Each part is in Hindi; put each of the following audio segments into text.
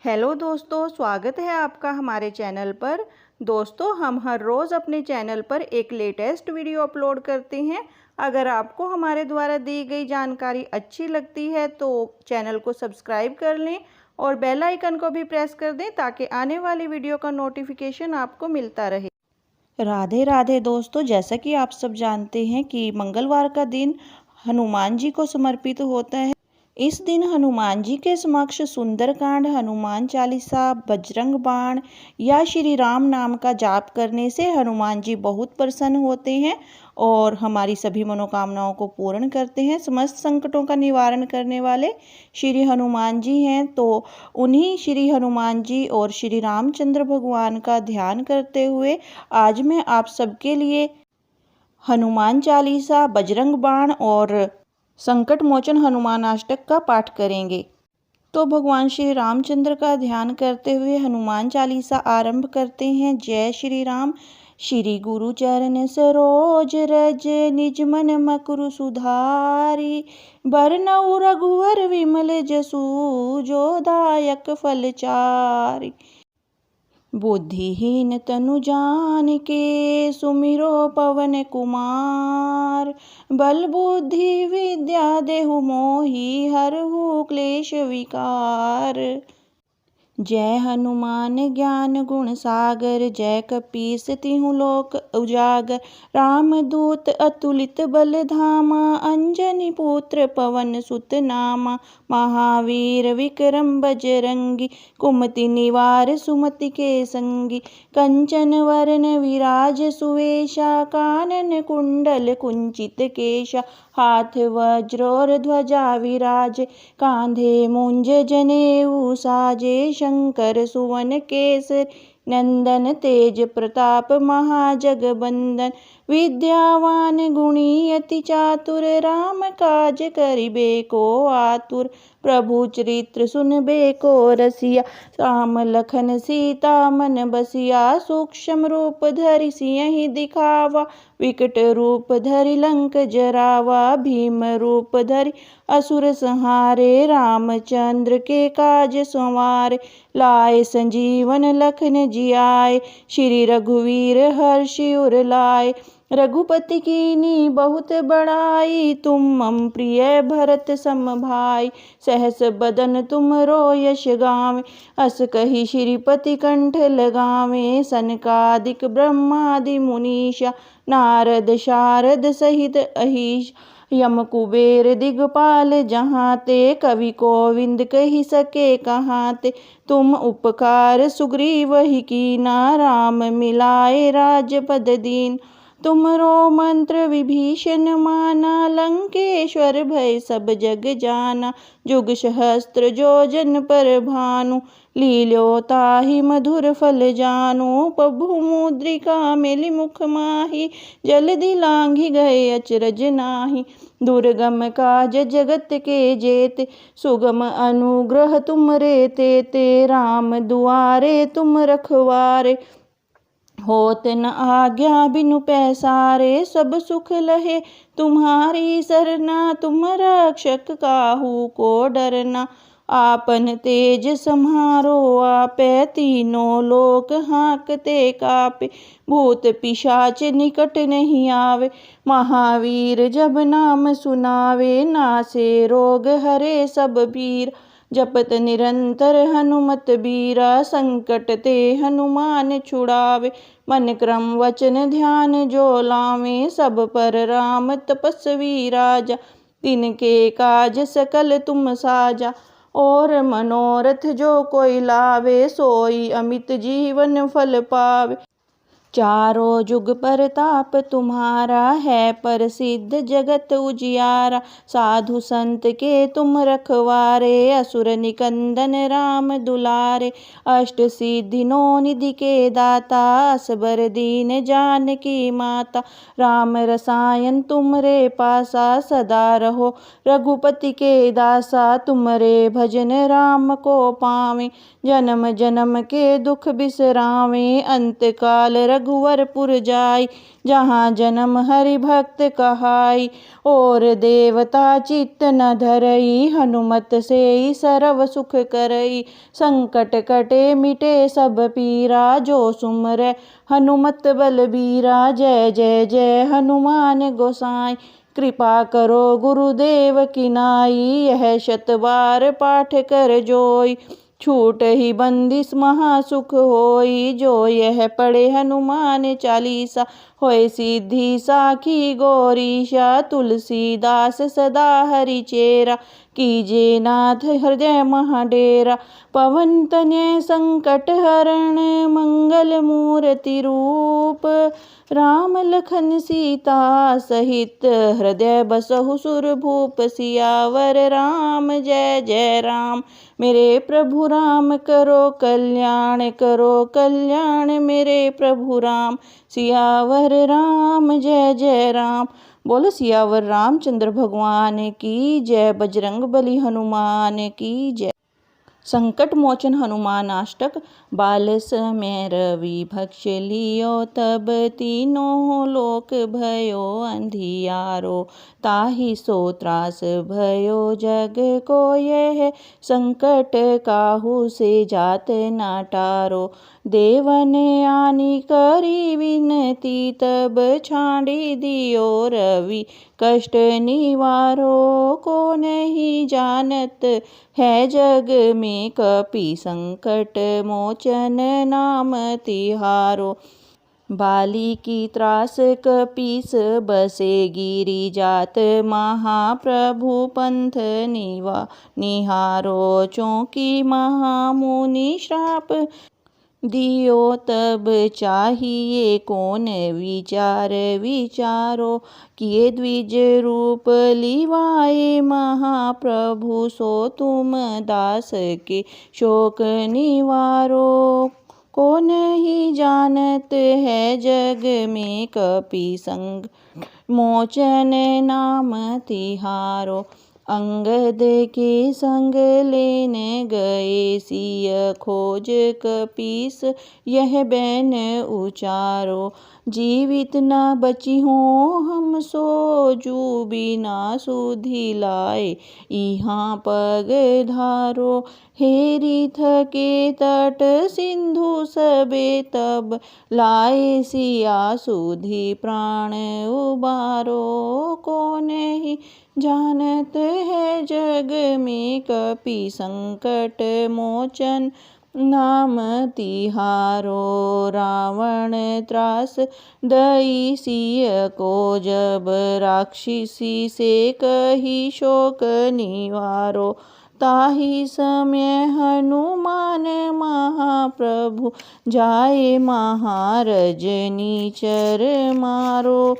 हेलो दोस्तों, स्वागत है आपका हमारे चैनल पर। दोस्तों, हम हर रोज़ अपने चैनल पर एक लेटेस्ट वीडियो अपलोड करते हैं। अगर आपको हमारे द्वारा दी गई जानकारी अच्छी लगती है तो चैनल को सब्सक्राइब कर लें और बेल आइकन को भी प्रेस कर दें ताकि आने वाली वीडियो का नोटिफिकेशन आपको मिलता रहे। राधे राधे दोस्तों, जैसा कि आप सब जानते हैं कि मंगलवार का दिन हनुमान जी को समर्पित होता है। इस दिन हनुमान जी के समक्ष सुंदरकांड, हनुमान चालीसा, बजरंग बाण या श्री राम नाम का जाप करने से हनुमान जी बहुत प्रसन्न होते हैं और हमारी सभी मनोकामनाओं को पूर्ण करते हैं। समस्त संकटों का निवारण करने वाले श्री हनुमान जी हैं। तो उन्हीं श्री हनुमान जी और श्री रामचंद्र भगवान का ध्यान करते हुए आज मैं आप सबके लिए हनुमान चालीसा, बजरंग बाण और संकट मोचन हनुमान अष्टक का पाठ करेंगे। तो भगवान श्री रामचंद्र का ध्यान करते हुए हनुमान चालीसा आरंभ करते हैं। जय श्री राम। श्री गुरु चरण सरोज रज, निज मन मकुरु सुधारी, बरनउँ रघुवर विमल जसु, जो दायक फल चारि। बुद्धिहीन तनु जानिके, सुमिरो पवन कुमार, बल बुद्धि विद्या देहु मोहि, हरहु क्लेश विकार। जय हनुमान ज्ञान गुण सागर, जय कपीस तिहुँ लोक उजागर। रामदूत अतुलित बल धामा, अंजनी पुत्र पवन सुत नामा। महावीर विक्रम बजरंगी, कुमति निवार सुमति के संगी। कंचन वरन विराज सुवेशा, कानन कुंडल कुंचित केशा। हाथ वज्र और ध्वजा विराजे, कांधे मुंज जनेऊ साजे। शंकर सुवन केसरी नंदन, तेज प्रताप महाजगबंदन। विद्यावान गुणी अति चातुर, राम काज करिबे को आतुर। प्रभु चरित्र सुनबे को रसिया, राम लखन सीता मन बसिया। सूक्ष्म रूप धरि सियहि दिखावा, विकट रूप धरि लंक जरावा। भीम रूप धरि असुर संहारे, रामचंद्र के काज संवारे। लाए संजीवन लखन जियाए, श्री रघुवीर हर्षि उर लाए। रघुपति कीनी बहुत बड़ाई, तुम मम प्रिय भरत सम भाई। सहस बदन तुम रो यश गावें, अस कहि श्रीपति कंठ लगावें। सनकादिक ब्रह्मादि मुनीषा, नारद शारद सहित अहीश। यम कुबेर दिगपाल जहाते, कवि कोविंद कहि सके कहाते। तुम उपकार सुग्रीव ही कीना, राम मिलाए राजपद दीन। तुमरो मंत्र विभीषण माना, लंकेश्वर भय सब जग जाना। जुग सहस्त्र जो जन पर भानु, लील्यो ताहि मधुर फल जानु। प्रभु मुद्रिका मेलि मुख माहि, जलधि लांघि गए अचरज नाहि। दुर्गम काज जगत के जेते, सुगम अनुग्रह तुम रे तेते। राम दुआरे तुम रखवारे, होत न आज्ञा बिनु पैसारे। सब सुख लहे तुम्हारी सरना, तुम रक्षक काहू को डरना। आपन तेज सम्हारो आपे, तीनों लोक हाँकते कापे। भूत पिशाच निकट नहीं आवे, महावीर जब नाम सुनावे। नासे रोग हरे सब पीर, जपत निरंतर हनुमत बीरा। संकट ते हनुमान छुड़ावे, मन क्रम वचन ध्यान जो लावे। सब पर राम तपस्वी राजा, तिनके काज सकल तुम साजा। और मनोरथ जो कोई लावे, सोई अमित जीवन फल पावे। चारों जुग परताप तुम्हारा, है प्रसिद्ध जगत उजियारा। साधु संत के तुम रखवारे, असुर निकंदन राम दुलारे। अष्ट सिद्धि नौ निधि के दाता, असबर दीन जानकी माता। राम रसायन तुम रे पासा, सदा रहो रघुपति के दासा। तुम रे भजन राम को पावे, जन्म जन्म के दुख बिसरावे। अंत काल रघुवरपुर जाई, जहाँ जन्म हरि भक्त कहाई। और देवता चित्त न धरई, हनुमत से सर्व सुख करई। संकट कटे मिटे सब पीरा, जो सुमरै हनुमत बलबीरा। जय जय जय हनुमान गोसाई, कृपा करो गुरुदेव की नाई। यह 100 बार पाठ कर जोई, छूट ही बंदिश महासुख होई। जो यह पढ़े हनुमान चालीसा, होय सिद्धि साखी गौरीशा। तुलसीदास सदा हरि चेरा, कीजे नाथ हृदय महाडेरा। पवन तनय संकट हरण, मंगल मूर्ति रूप। राम लखन सीता सहित, हृदय बसहु सुरभूप। सियावर राम जय जय राम, मेरे प्रभु राम करो कल्याण मेरे प्रभु राम। सियावर राम जय जय राम। बोलो सियावर रामचंद्र भगवान की जय। बजरंग बली हनुमान की जय। संकट मोचन हनुमान अष्टक। बाल समय रवि भक्ष लियो, तब तीनों लोक भयो अंधियारो। ताहि सो त्रास भयो जग को, यह संकट काहू से जात न टारो। देवन आनी करी विनती, तब छाड़ी दियो रवि कष्ट निवारो। को नहीं जानत है जग में, कपि संकट मोचन नाम तिहारो। बाली की त्रास कपीस बसे गिरी जात, महाप्रभु पंथ निहारो। चौकी महामुनि श्राप दियो, तब चाहिए कौन विचारो। किए द्विज रूप लिवाए महाप्रभु, सो तुम दास के शोक निवारो। को नहीं जानत है जग में, कपि संकट मोचन नाम तिहारो। अंगद के संग लेने गए, सिय खोज कपीस यह बैन उचारो। जीवित न बची हो हम सो, जू बिना सुधि लाए यहाँ पग धारो। हेरी थके तट सिंधु सबे, तब लाए सिया सुधि प्राण उबारो। को नहीं जानत है जग में, कपि संकट मोचन नाम तिहारो। रावण त्रास दई सिय को, जब राक्षसी से कही शोक निवारो। ताहि समय हनुमान महाप्रभु, जाए महारज नीचर मारो।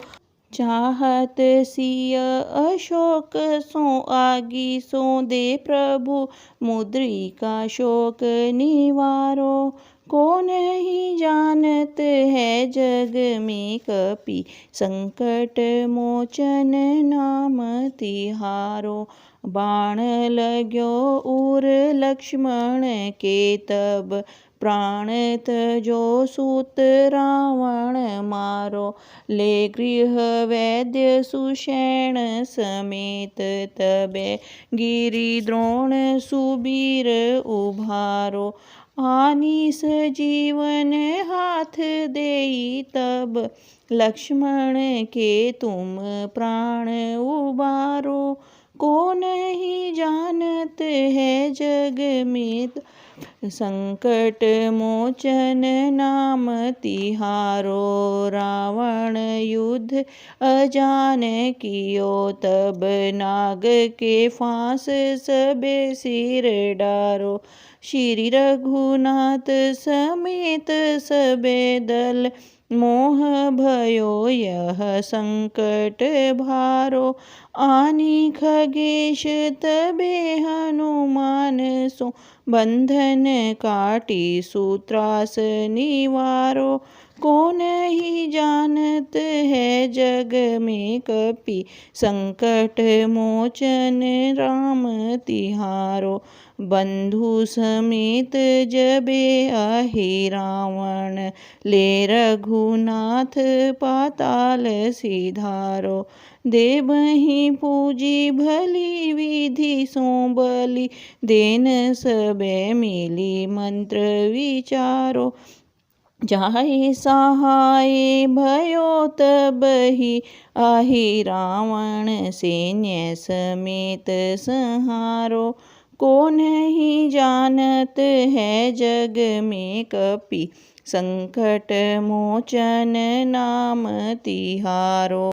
चाहत सिय अशोक सो आगी, सो दे प्रभु मुद्रिका शोक निवारो। को नहीं जानत है जग में, कपि संकट मोचन नाम तिहारो। बाण लाग्यो उर लक्ष्मण के, तब प्राण तजो सूत रावण मारो। ले गृह वैद्य सुषेण समेत, तबे गिरि द्रोण सुबीर उभारो। आनी सजीवन हाथ देई, तब लक्ष्मण के तुम प्राण उबारो। को नहीं जानत है जग में, संकट मोचन नाम तिहारो। रावण युद्ध अजान कियो, तब नाग के फांस सबे सिर डारो। श्री रघुनाथ समेत सबे दल, मोह भयो यह संकट भारो। आनी खगेश तबे हनुमान सो, बंधन काटी सुत्रास निवारो। कौन ही जानत है जग में कपि, संकट मोचन राम तिहारो। बंधु समेत जबे आहि रावण, ले रघुनाथ पाताल सिधारो। देवहि पूजी भली विधि सो बलि, देन सबे मिली मंत्र विचारो। जाहि सहाय भयो तबहि, आहि रावण सैन्य समेत संहारो। कौन ही जानत है जग में कपि, संकट मोचन नाम तिहारो।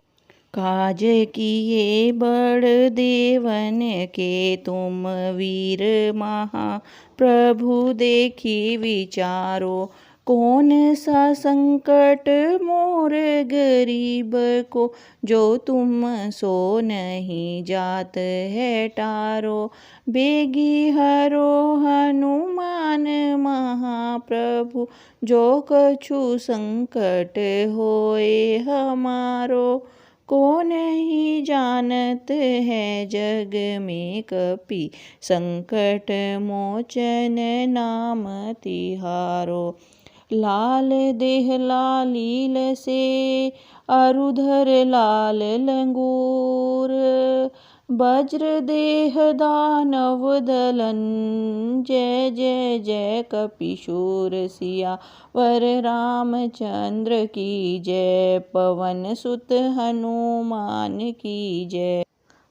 काज किए बड़ देवन के, तुम वीर महा प्रभु देखी विचारो। कौन सा संकट मोर गरीब को, जो तुम सो नहीं जात है टारो। बेगी हरो हनुमान महाप्रभु, जो कछु संकट होए हमारो। कौन ही जानत है जग में कपि, संकट मोचन नाम तिहारो। लाल देह लालील से, अरुधर लाल लंगूर। वज्र देह दानव दलन, जय जय जय कपीशूर। सियावर रामचंद्र की जय, पवन सुत हनुमान की जय।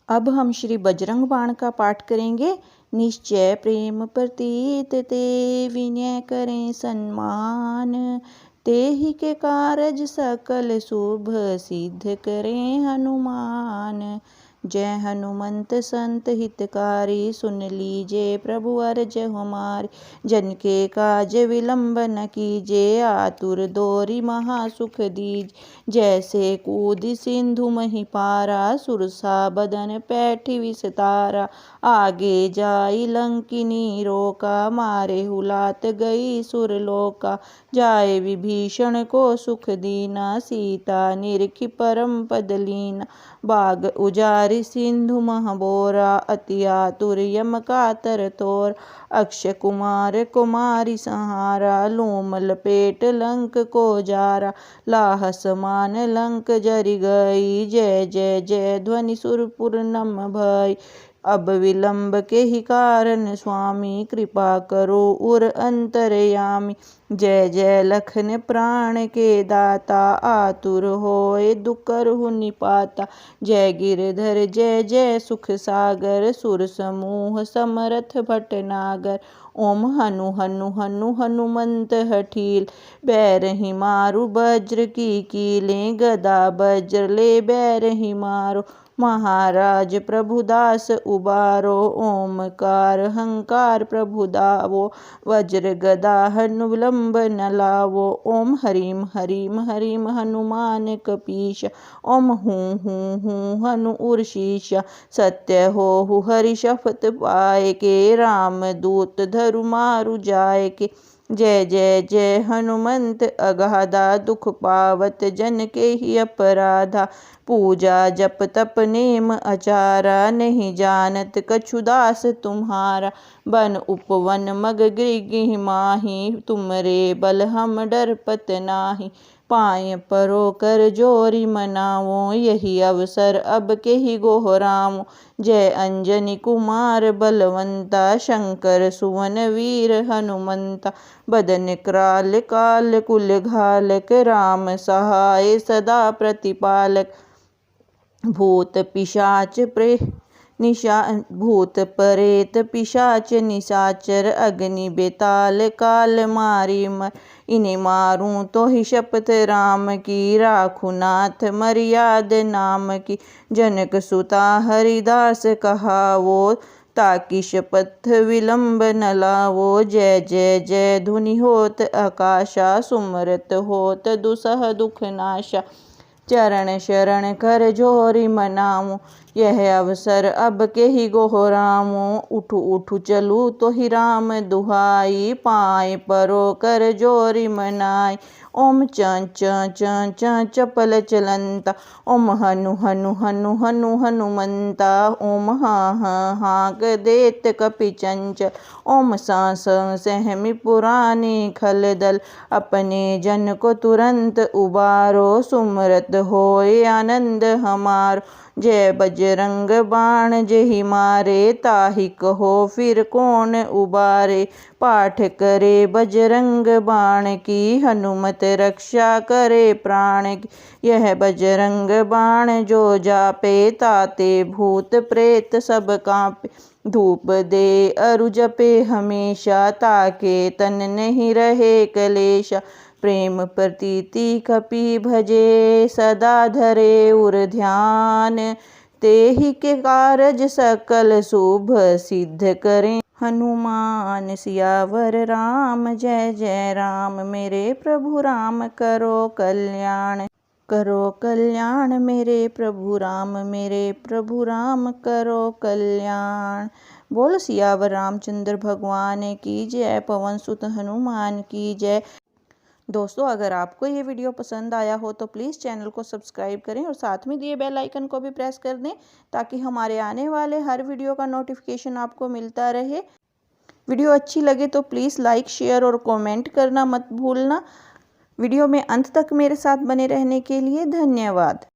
अब हम श्री बजरंग बाण का पाठ करेंगे। निश्चय प्रेम प्रतीत ते, विनय करें सम्मान। तेहि के कारज सकल शुभ, सिद्ध करें हनुमान। जय हनुमंत संत हितकारी, सुन लीजिए प्रभु अरज हमारी। जन के काज विलंब न कीजिए, आतुर दोरी महासुख दीजिए। जैसे कूदि सिंधु मही पारा, सुरसा बदन पैठी विस्तारा। आगे जाई लंकिनी रोका, मारे हुलात गई सुरलोका। जाए विभीषण को सुख दीना, सीता निरखी परम पद लीना। बाग उजारि सिंधु महबोरा, अति आतुर यम कातर तोर। अक्षय कुमार कुमारी संहारा, लूम लपेट लंक को जारा। लाह समान लंक जरि गई, जय जय जय ध्वनि सुरपुर नम भई। अब विलंब के ही कारण स्वामी, कृपा करो उर अंतरयामी। जय जय लखन प्राण के दाता, आतुर होए दुख करहु निपाता। जय गिरधर जय जय सुख सागर, सुर समूह समरथ भटनागर। ओम हनु हनु हनु हनुमंत हठील, बैरहि मारु वज्र की कीलें। गदा वज्र ले बैरहि मारो, महाराज प्रभुदास उबारो। ओमकार हंकार प्रभु दावो, वज्र गदा हनु विलंब न लावो। ओम हरिम हरिम हरिम हनुमान कपीश, ओम हूँ हनु उर्शीशा। सत्य हो हरि शपथ पाए के, राम दूत धरु मारु जाए के। जय जय जय हनुमंत अगाधा, दुख पावत जन के ही अपराधा। पूजा जप तप नेम आचारा, नहीं जानत कछु दास तुम्हारा। बन उपवन मग गृह माही, तुमरे बल हम डरपत नाही। पाए परो कर जोरी मनावो, यही अवसर अब के ही गोहरावो। जय अंजनी कुमार बलवंता, शंकर सुवन वीर हनुमंता। बदन क्राल काल कुल घालक, राम सहाय सदा प्रतिपालक। भूत पिशाच भूत प्रेत पिशाच निशाचर, अग्नि बेताल काल मारी मर। इन्हें मारूं तो ही शपथ राम की, राखू नाथ मर्याद नाम की। जनक सुता हरिदास कहावो, ताकि शपथ विलंब न लावो। जय जय जय धुनि होत आकाशा, सुमरत होत दुसह दुख नाशा। चरण शरण कर जोरी मनाऊं, यह अवसर अब के ही गोहराऊं। उठू उठू चलू तो ही राम दुहाई, पाए परो कर जोरी मनाई। ओम च च चपल चलंता, ओम हनु हनु हनु हनु हनुमंता। ओम हाँ हाँक देत कपि चंचल, ओम सा सहमी पुरानी खलदल। अपने जन को तुरंत उबारो, सुमरत होए आनंद हमार। जय बजरंग बाण जेहि मारे, ताहि कहो फिर कौन उबारे। पाठ करे बजरंग बाण की, हनुमत रक्षा करे प्राण की। यह बजरंग बाण जो जापे, ताते भूत प्रेत सब कांपे। धूप दे अरु जपे हमेशा, ताके तन नहीं रहे कलेशा। प्रेम प्रतीति कपि भजे, सदा धरे उर ध्यान। तेहि के कारज सकल शुभ सिद्ध करें हनुमान। सियावर राम जय जय राम, मेरे प्रभु राम करो कल्याण। करो कल्याण मेरे प्रभु राम, मेरे प्रभु राम करो कल्याण। बोल सियावर रामचंद्र भगवान की जय, पवन सुत हनुमान की जय। दोस्तों, अगर आपको ये वीडियो पसंद आया हो तो प्लीज़ चैनल को सब्सक्राइब करें और साथ में दिए बेल आइकन को भी प्रेस कर दें, ताकि हमारे आने वाले हर वीडियो का नोटिफिकेशन आपको मिलता रहे। वीडियो अच्छी लगे तो प्लीज़ लाइक, शेयर और कमेंट करना मत भूलना। वीडियो में अंत तक मेरे साथ बने रहने के लिए धन्यवाद।